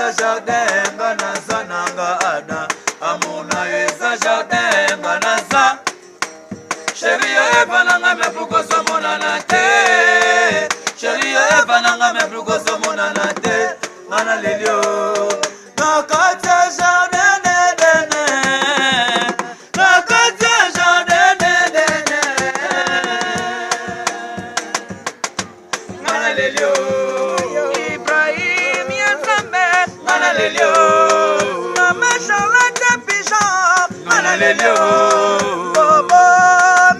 eza jardin ngana zananga ada amuna eza jardin ngana za chérie evananga me plukoso monana te chérie evananga me plukoso monana te ngana lelio nakati ya jardin dene nakati ya jardin dene ngana lelio Ibrahim Yazambe ngana lelio Mama Charlotte Pigeon ngana lelio Bobo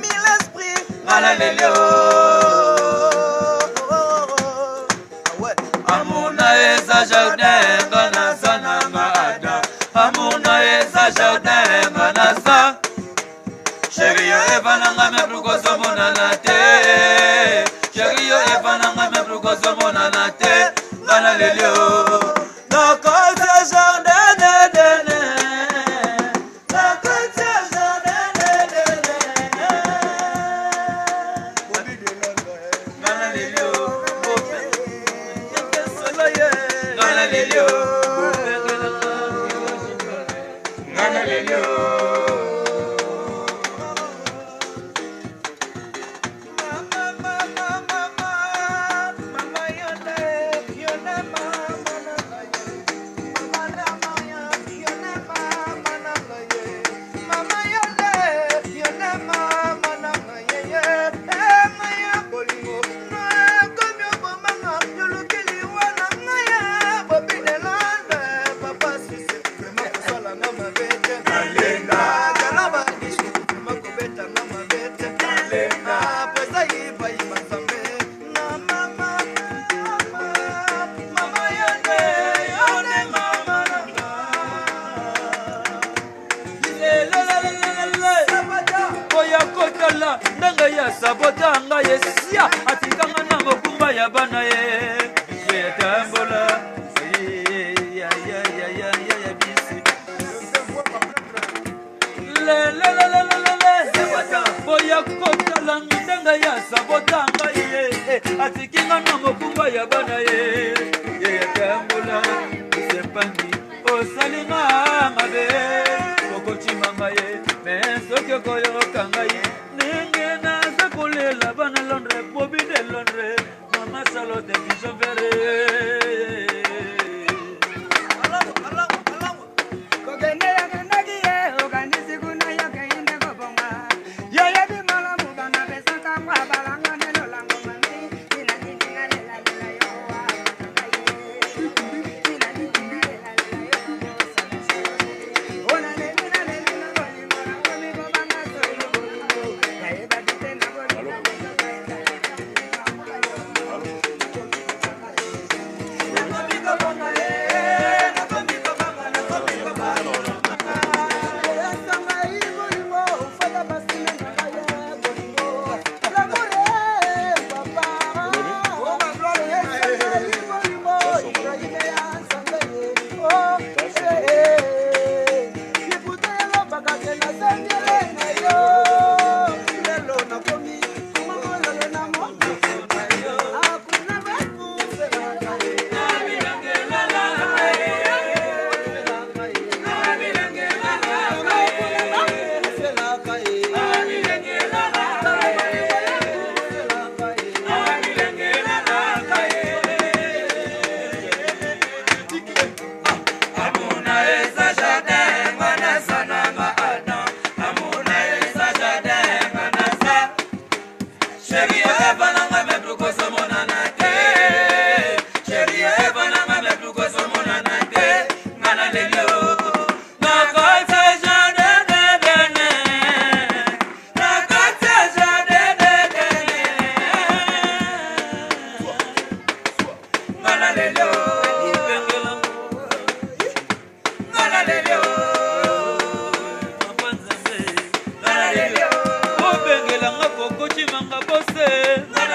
Mille Esprit ngana lelio Amuna eza jardin ngana zananga ada Amuna eza jardin ngana za Chérie evananga me plukoso monana te Chérie evananga me plukoso monana te ngana lelio nakati ya jardin dene nakati ya jardin dene ngana lelio ngana lelio ngana lelio Nanga ya sabota nga yesia atikanga na mokumba ya bana ye tambola ya bisi le boya kotala nanga ya sabota nga ye atikinga na mokumba ya bana ye tambola sepandi osalinga mabe kokochimanga ye mesoke koyo kanga ye la bana Londres, Bobby de Londres, Mama Charlotte Pigeon Ferré. Bose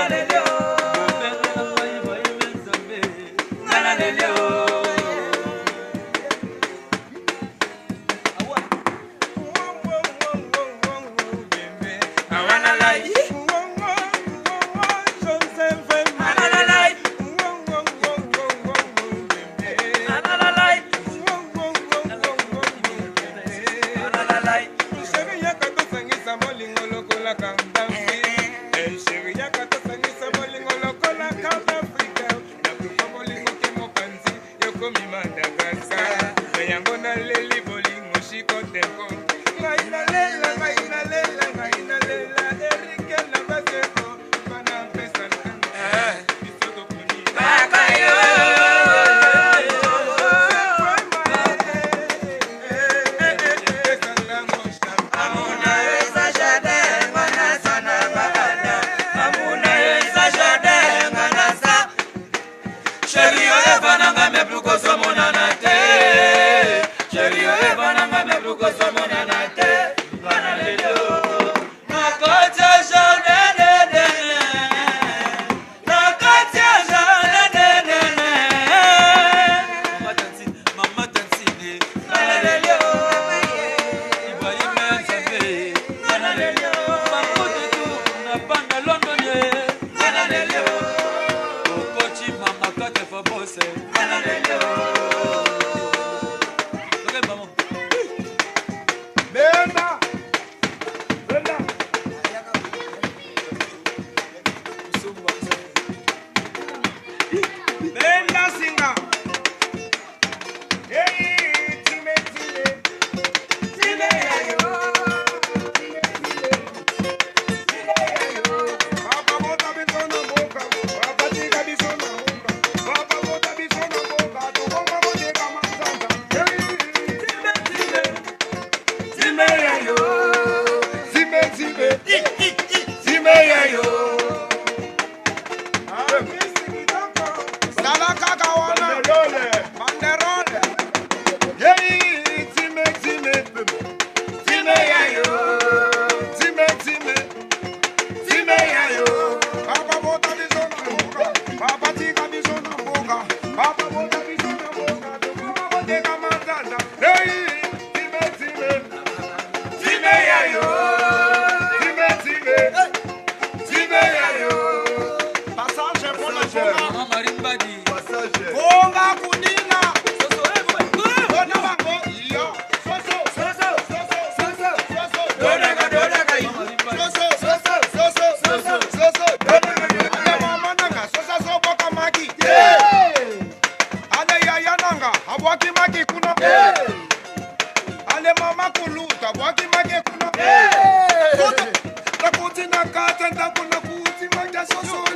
Kuna kuti na kata ndakuna kuti manja soso